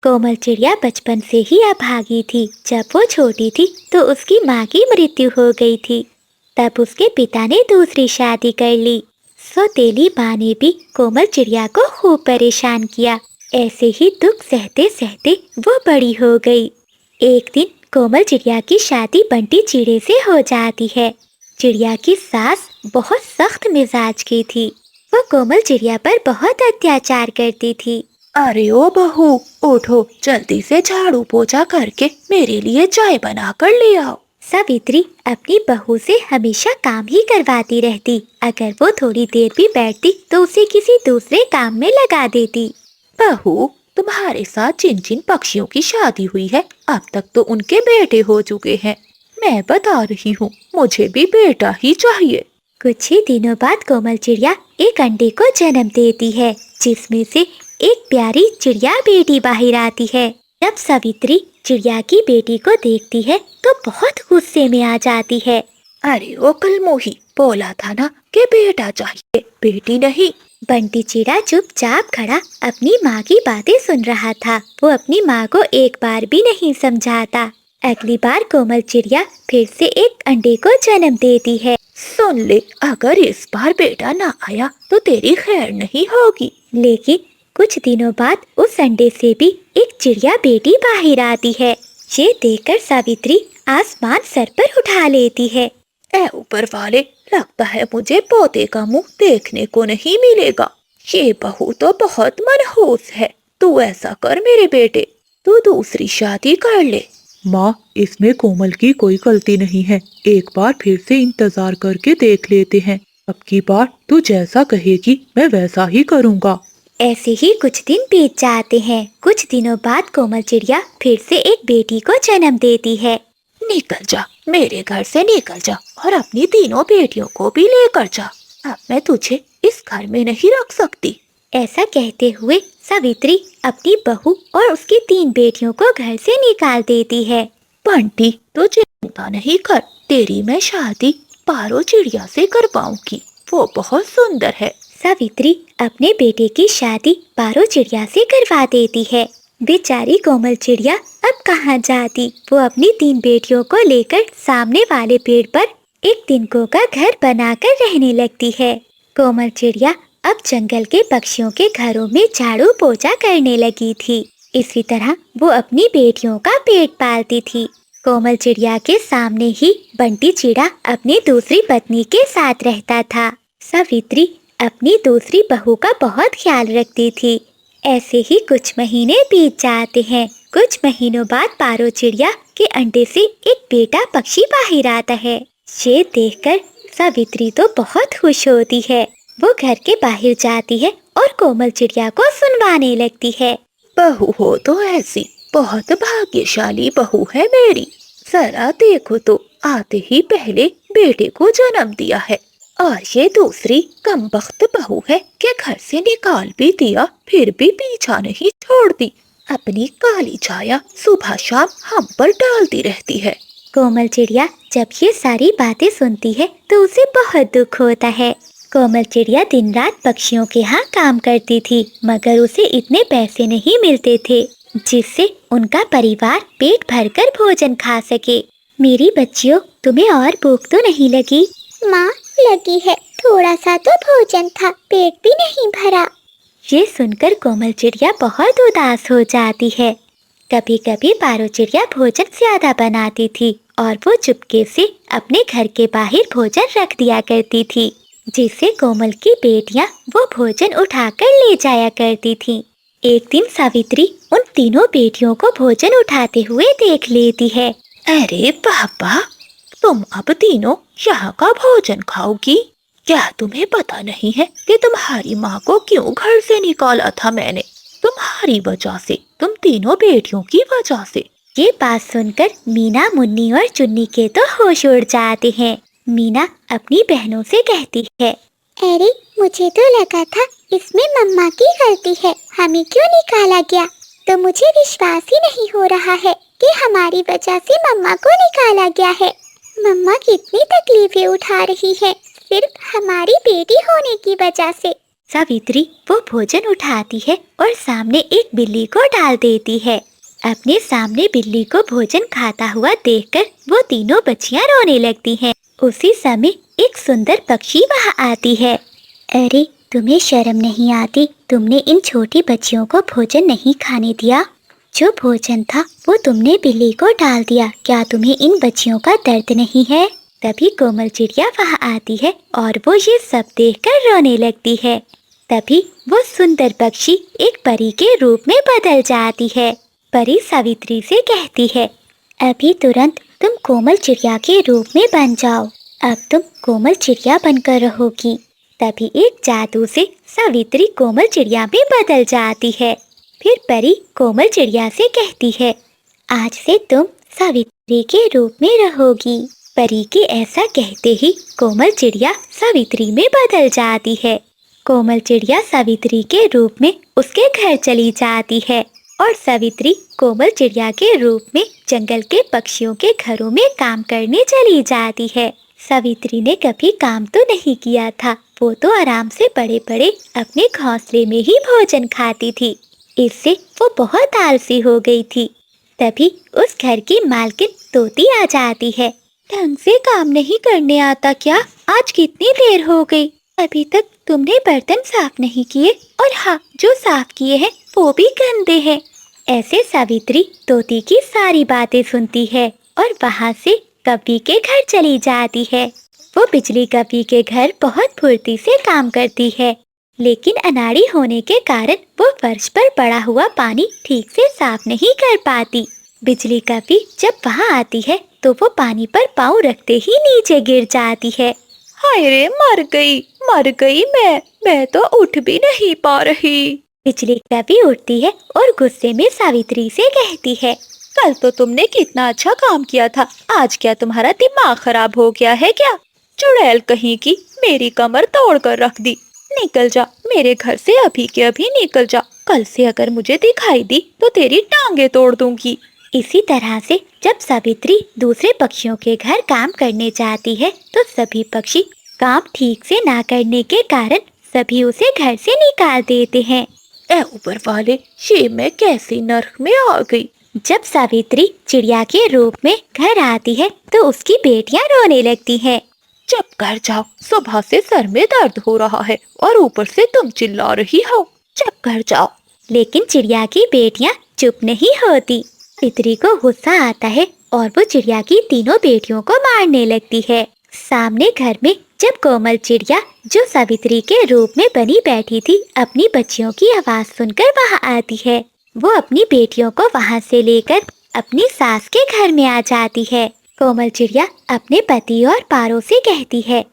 कोमल चिड़िया बचपन से ही अभागी थी। जब वो छोटी थी तो उसकी माँ की मृत्यु हो गई थी। तब उसके पिता ने दूसरी शादी कर ली। सौतेली माँ ने भी कोमल चिड़िया को खूब परेशान किया। ऐसे ही दुख सहते सहते वो बड़ी हो गई। एक दिन कोमल चिड़िया की शादी बंटी चिड़े से हो जाती है। चिड़िया की सास बहुत सख्त मिजाज की थी। वो कोमल चिड़िया पर बहुत अत्याचार करती थी। अरे ओ बहू, उठो, जल्दी से झाड़ू पोछा करके मेरे लिए चाय बना कर ले आओ। सावित्री अपनी बहू से हमेशा काम ही करवाती रहती। अगर वो थोड़ी देर भी बैठती तो उसे किसी दूसरे काम में लगा देती। बहू, तुम्हारे साथ जिन जिन पक्षियों की शादी हुई है, अब तक तो उनके बेटे हो चुके हैं। मैं बता रही हूँ, मुझे भी बेटा ही चाहिए। कुछ ही दिनों बाद कोमल चिड़िया एक अंडे को जन्म देती है, जिसमें से एक प्यारी चिड़िया बेटी बाहर आती है। जब सावित्री चिड़िया की बेटी को देखती है तो बहुत गुस्से में आ जाती है। अरे ओ कलमोही, बोला था ना कि बेटा चाहिए, बेटी नहीं। बंटी चिड़ा चुपचाप खड़ा अपनी माँ की बातें सुन रहा था। वो अपनी माँ को एक बार भी नहीं समझाता। अगली बार कोमल चिड़िया फिर से एक अंडे को जन्म देती है। सुन ले, अगर इस बार बेटा ना आया तो तेरी खैर नहीं होगी। लेकिन कुछ दिनों बाद उस अंडे से भी एक चिड़िया बेटी बाहर आती है। ये देखकर सावित्री आसमान सर पर उठा लेती है। ऐ ऊपर वाले, लगता है मुझे पोते का मुंह देखने को नहीं मिलेगा। ये बहू तो बहुत मनहूस है। तू ऐसा कर मेरे बेटे, तू दूसरी शादी कर ले। माँ, इसमें कोमल की कोई गलती नहीं है। एक बार फिर से इंतजार करके देख लेते हैं। अब की बार तू जैसा कहेगी मैं वैसा ही करूँगा। ऐसे ही कुछ दिन बीत जाते हैं। कुछ दिनों बाद कोमल चिड़िया फिर से एक बेटी को जन्म देती है। निकल जा, मेरे घर से निकल जा और अपनी तीनों बेटियों को भी लेकर जा। अब मैं तुझे इस घर में नहीं रख सकती। ऐसा कहते हुए सावित्री अपनी बहू और उसकी 3 बेटियों को घर से निकाल देती है। बंटी, तू चिंता नहीं कर, तेरी मैं शादी पारो चिड़िया से करवाऊंगी। वो बहुत सुंदर है। सावित्री अपने बेटे की शादी पारो चिड़िया से करवा देती है। बेचारी कोमल चिड़िया अब कहाँ जाती। वो अपनी 3 बेटियों को लेकर सामने वाले पेड़ पर एक तिनकों का घर बनाकर रहने लगती है। कोमल चिड़िया अब जंगल के पक्षियों के घरों में झाड़ू पोछा करने लगी थी। इसी तरह वो अपनी बेटियों का पेट पालती थी। कोमल चिड़िया के सामने ही बंटी चिड़ा अपनी दूसरी पत्नी के साथ रहता था। सावित्री अपनी दूसरी बहू का बहुत ख्याल रखती थी। ऐसे ही कुछ महीने बीत जाते हैं। कुछ महीनों बाद पारो चिड़िया के अंडे से एक बेटा पक्षी बाहर आता है। ये देखकर सावित्री तो बहुत खुश होती है। वो घर के बाहर जाती है और कोमल चिड़िया को सुनवाने लगती है। बहू हो तो ऐसी, बहुत भाग्यशाली बहू है मेरी। जरा देखो तो, आते ही पहले बेटे को जन्म दिया है, और ये दूसरी कमबख्त बहू है कि घर से निकाल भी दिया फिर भी पीछा नहीं छोड़ती। अपनी काली छाया सुबह शाम हम पर डालती रहती है। कोमल चिड़िया जब ये सारी बातें सुनती है तो उसे बहुत दुख होता है। कोमल चिड़िया दिन रात पक्षियों के यहाँ काम करती थी, मगर उसे इतने पैसे नहीं मिलते थे जिससे उनका परिवार पेट भरकर भोजन खा सके। मेरी बच्चियों, तुम्हें और भूख तो नहीं लगी? माँ, लगी है, थोड़ा सा तो भोजन था, पेट भी नहीं भरा। ये सुनकर कोमल चिड़िया बहुत उदास हो जाती है। कभी कभी पारो चिड़िया भोजन ज्यादा बनाती थी और वो चुपके से अपने घर के बाहर भोजन रख दिया करती थी, जिससे कोमल की बेटियां वो भोजन उठाकर ले जाया करती थीं। एक दिन सावित्री उन तीनों बेटियों को भोजन उठाते हुए देख लेती है। अरे पापा, तुम अब तीनों यहाँ का भोजन खाओगी? क्या तुम्हें पता नहीं है कि तुम्हारी माँ को क्यों घर से निकाला था मैंने? तुम्हारी वजह से, तुम तीनों बेटियों की वजह से। ये बात सुनकर मीना, मुन्नी और चुन्नी के तो होश उड़ जाते हैं। मीना अपनी बहनों से कहती है, अरे, मुझे तो लगा था इसमें मम्मा की गलती है, हमें क्यों निकाला गया। तो मुझे विश्वास ही नहीं हो रहा है कि हमारी वजह से मम्मा को निकाला गया है। मम्मा कितनी तकलीफें उठा रही है सिर्फ हमारी बेटी होने की वजह से। सावित्री वो भोजन उठाती है और सामने एक बिल्ली को डाल देती है। अपने सामने बिल्ली को भोजन खाता हुआ देखकर वो तीनों बच्चियां रोने लगती हैं। उसी समय एक सुंदर पक्षी वहां आती है। अरे, तुम्हें शर्म नहीं आती? तुमने इन छोटी बच्चियों को भोजन नहीं खाने दिया। जो भोजन था वो तुमने बिल्ली को डाल दिया। क्या तुम्हें इन बच्चियों का दर्द नहीं है? तभी कोमल चिड़िया वहां आती है और वो ये सब देखकर रोने लगती है। तभी वो सुंदर पक्षी एक परी के रूप में बदल जाती है। परी सावित्री से कहती है, अभी तुरंत तुम कोमल चिड़िया के रूप में बन जाओ। अब तुम कोमल चिड़िया बनकर रहोगी। तभी एक जादू से सावित्री कोमल चिड़िया में बदल जाती है। फिर परी कोमल चिड़िया से कहती है, आज से तुम सावित्री के रूप में रहोगी। परी के ऐसा कहते ही कोमल चिड़िया सावित्री में बदल जाती है। कोमल चिड़िया सावित्री के रूप में उसके घर चली जाती है और सावित्री कोमल चिड़िया के रूप में जंगल के पक्षियों के घरों में काम करने चली जाती है। सावित्री ने कभी काम तो नहीं किया था, वो तो आराम से पड़े पड़े अपने घोंसले में ही भोजन खाती थी। इससे वो बहुत आलसी हो गई थी। तभी उस घर की मालकिन तोती आ जाती है। ढंग से काम नहीं करने आता क्या? आज कितनी देर हो गई, अभी तक तुमने बर्तन साफ नहीं किए, और हाँ, जो साफ किए हैं वो भी गंदे हैं। ऐसे सावित्री तोती की सारी बातें सुनती है और वहाँ से कव्वी के घर चली जाती है। वो बिजली कव्वी के घर बहुत फुर्ती से काम करती है, लेकिन अनाड़ी होने के कारण वो फर्श पर पड़ा हुआ पानी ठीक से साफ नहीं कर पाती। बिजली कव्वी जब वहाँ आती है तो वो पानी पर पाँव रखते ही नीचे गिर जाती है। हाय रे, मर गई मैं तो उठ भी नहीं पा रही। बिजली कव्वी उठती है और गुस्से में सावित्री से कहती है, कल तो तुमने कितना अच्छा काम किया था, आज क्या तुम्हारा दिमाग खराब हो गया है क्या? चुड़ैल कहीं की, मेरी कमर तोड़ कर रख दी। निकल जा मेरे घर से, अभी के अभी निकल जा। कल से अगर मुझे दिखाई दी तो तेरी टांगे तोड़ दूंगी। इसी तरह से जब सावित्री दूसरे पक्षियों के घर काम करने जाती है तो सभी पक्षी काम ठीक से ना करने के कारण सभी उसे घर से निकाल देते हैं। ए ऊपर वाले, ये मैं कैसी नर्क में आ गई। जब सावित्री चिड़िया के रूप में घर आती है तो उसकी बेटियां रोने लगती हैं। चुप कर जाओ, सुबह से सर में दर्द हो रहा है और ऊपर से तुम चिल्ला रही हो। चुप कर जाओ। लेकिन चिड़िया की बेटियां चुप नहीं होती। सावित्री को गुस्सा आता है और वो चिड़िया की तीनों बेटियों को मारने लगती है। सामने घर में जब कोमल चिड़िया, जो सावित्री के रूप में बनी बैठी थी, अपनी बच्चियों की आवाज सुनकर वहां आती है। वो अपनी बेटियों को वहां से लेकर अपनी सास के घर में आ जाती है। कोमल चिड़िया अपने पति और पारों से कहती है,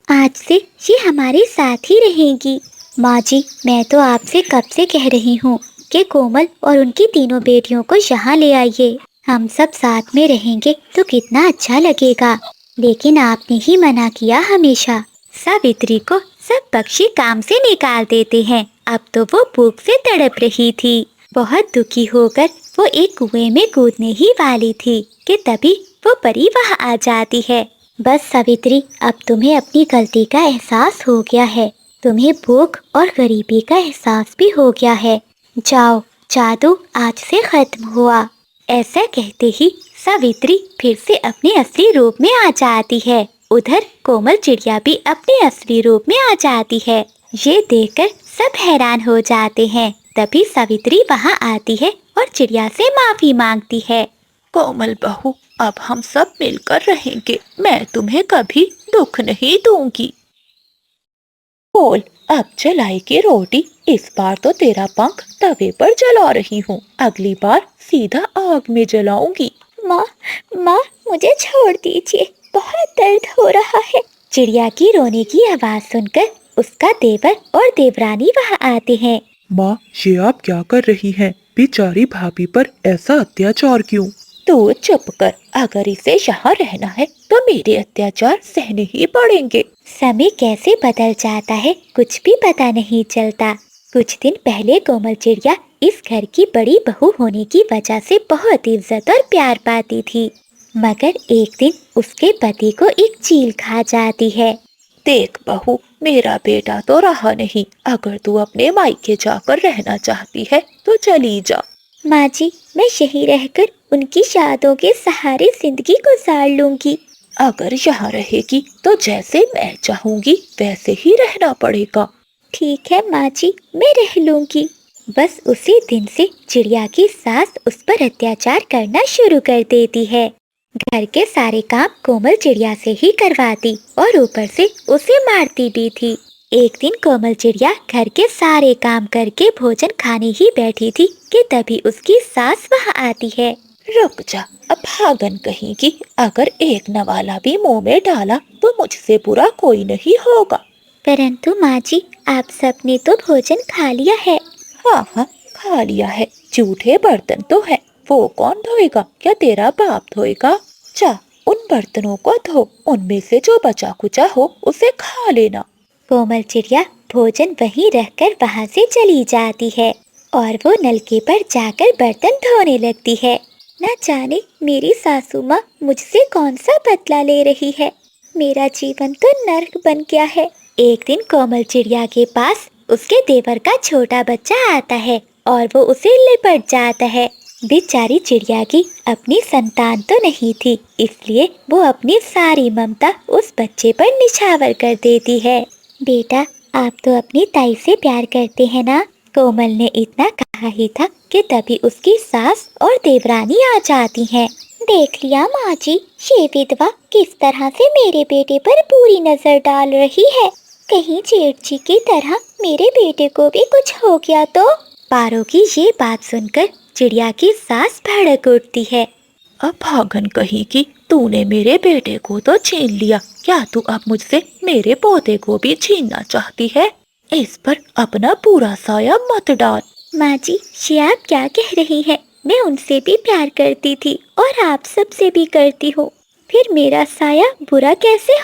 आज से ये हमारे साथ ही रहेगी। माँ जी, मैं तो आपसे कब से कह रही हूँ कि कोमल और उनकी तीनों बेटियों को यहाँ ले आइए। हम सब साथ में रहेंगे तो कितना अच्छा लगेगा, लेकिन आपने ही मना किया हमेशा। सावित्री को सब पक्षी काम से निकाल देते हैं। अब तो वो भूख से तड़प रही थी। बहुत दुखी होकर वो एक कुएं में कूदने ही वाली थी कि तभी वो परी वहाँ आ जाती है। बस सावित्री, अब तुम्हें अपनी गलती का एहसास हो गया है। तुम्हें भूख और गरीबी का एहसास भी हो गया है। जाओ, जादू आज से खत्म हुआ। ऐसा कहते ही सावित्री फिर से अपने असली रूप में आ जाती है। उधर कोमल चिड़िया भी अपने असली रूप में आ जाती है। ये देखकर सब हैरान हो जाते हैं। तभी सावित्री वहाँ आती है और चिड़िया से माफी मांगती है। कोमल बहू, अब हम सब मिलकर रहेंगे। मैं तुम्हें कभी दुख नहीं दूंगी। बोल, अब जलाई की रोटी। इस बार तो तेरा पंख तवे पर जला रही हूँ, अगली बार सीधा आग में जलाऊंगी। माँ, मुझे छोड़ दीजिए, बहुत दर्द हो रहा है। चिड़िया की रोने की आवाज सुनकर उसका देवर और देवरानी वहाँ आते हैं। माँ, ये आप क्या कर रही हैं? बेचारी भाभी पर ऐसा अत्याचार क्यों? तू चुप कर। अगर इसे यहाँ रहना है तो मेरे अत्याचार सहने ही पड़ेंगे। समय कैसे बदल जाता है कुछ भी पता नहीं चलता। कुछ दिन पहले कोमल चिड़िया इस घर की बड़ी बहू होने की वजह से बहुत इज्जत और प्यार पाती थी, मगर एक दिन उसके पति को एक चील खा जाती है। देख बहू, मेरा बेटा तो रहा नहीं। अगर तू अपने मायके जाकर रहना चाहती है तो चली जा। माँ जी, मैं यहीं रहकर उनकी यादों के सहारे जिंदगी गुजार लूंगी। अगर यहाँ रहेगी तो जैसे मैं चाहूंगी वैसे ही रहना पड़ेगा। ठीक है माँ जी, मैं रह लूंगी। बस उसी दिन से चिड़िया की सास उस पर अत्याचार करना शुरू कर देती है। घर के सारे काम कोमल चिड़िया से ही करवाती और ऊपर से उसे मारती भी थी। एक दिन कोमल चिड़िया घर के सारे काम करके भोजन खाने ही बैठी थी कि तभी उसकी सास वहाँ आती है। रुक जा, अब भागन कहेगी। अगर एक नवाला भी मुंह में डाला तो मुझसे बुरा कोई नहीं होगा। परंतु माँ जी, आप सबने तो भोजन खा लिया है। हाँ हाँ, खा लिया है। जूठे बर्तन तो है, वो कौन धोएगा? क्या तेरा बाप धोएगा? जा, उन बर्तनों को धो। उनमें से जो बचा कुचा हो उसे खा लेना। कोमल चिड़िया भोजन वहीं रखकर वहाँ से चली जाती है और वो नलके पर जाकर बर्तन धोने लगती है। न जाने मेरी सासू माँ मुझसे कौन सा बदला ले रही है। मेरा जीवन तो नर्क बन गया है। एक दिन कोमल चिड़िया के पास उसके देवर का छोटा बच्चा आता है और वो उसे लिपट जाता है। बेचारी चिड़िया की अपनी संतान तो नहीं थी, इसलिए वो अपनी सारी ममता उस बच्चे पर निछावर कर देती है। बेटा, आप तो अपनी ताई से प्यार करते हैं ना? कोमल ने इतना कहा ही था कि तभी उसकी सास और देवरानी आ जाती हैं। देख लिया माँ जी, ये विधवा किस तरह से मेरे बेटे पर पूरी नजर डाल रही है। कहीं जेठ जी की तरह मेरे बेटे को भी कुछ हो गया तो? पारो की ये बात सुनकर चिड़िया की सास भड़क उठती है। अब भागन कहेगी, तूने मेरे बेटे को तो छीन लिया, क्या तू अब मुझसे मेरे पोते को भी छीनना चाहती है? इस पर अपना पूरा साया मत डाल। माँ जी, ये आप क्या कह रही हैं? मैं उनसे भी प्यार करती थी और आप सबसे भी करती हूँ, फिर मेरा साया बुरा कैसे हो